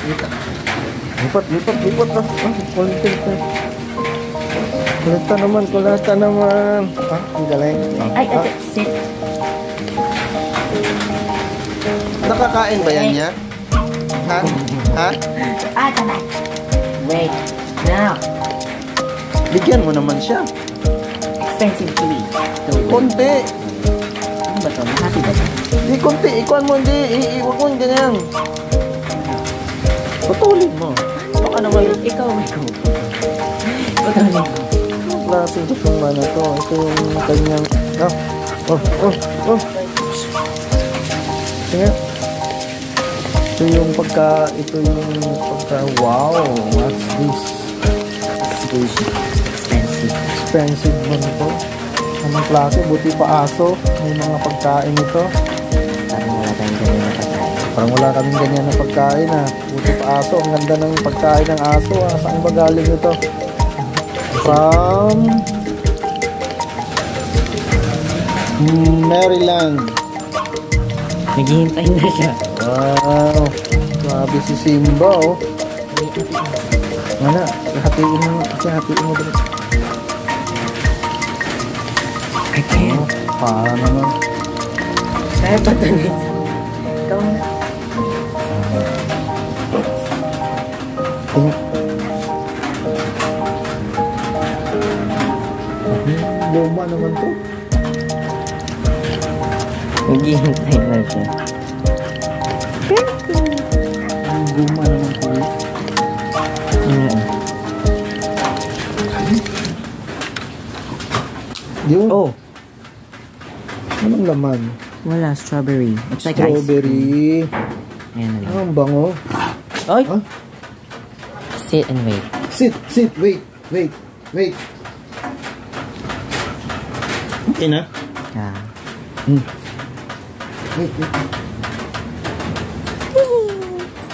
Lipat ah. Kulita naman. Ah, ang galing. Ay, sit. Nakakain ba yan niya? Ha? Tama. Wait. Now. Bigyan mo naman siya. Expensive to eat. Konti. Ano ba ito? Mahati ba ito? Di konti. Ikuan mo, hindi. Iiwag mo yung ganyan. Putulin mo. Baka naman. Ikaw. Putulin mo. Anong klaseng susuman na to? Ito yung kanyang... Tingnan. Ito yung pagka... Wow! What's this? Expensive mo nito. Anong klase? Buti pa aso. May mga pagkain ito. Parang wala kaming ganyan na pagkain ha. Buti pa aso. Ang ganda ng pagkain ng aso ha. Saan ba galing ito? From Maryland. Naghihintay na siya. Wow. Grabe si Simba oh. Mana? Hatiin mo dito. I can't. Para naman. Kaya ba ito nito? Ikaw na. Luma naman to. Naghihintay na siya. Luma naman to. Yun. Oh. Anong laman? Wala, strawberry. It's like strawberry. Ayan na lang. Ang bango. Oy! Huh? Sit and wait. Sit. Wait. Okay na? Yeah. Wait.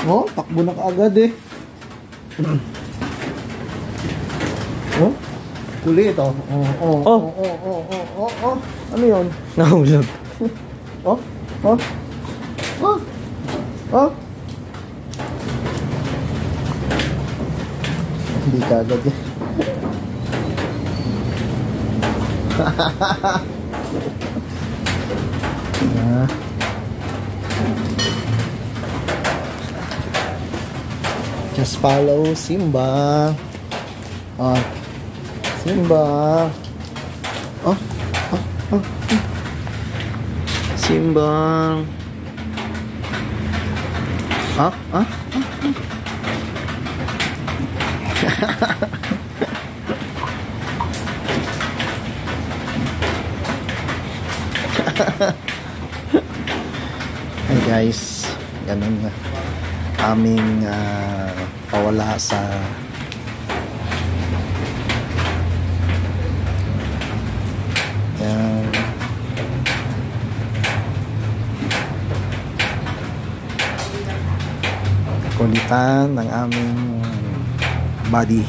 Oh, takbo na kaagad eh. Oh, kulit oh. Oh. Ano yun? Nahulog. Oh. Hindi kaagad eh. Just follow Simba. Oh. Simba. Oh. Simba. Hey guys, ganun na aming pawala sa kulitan ng aming body.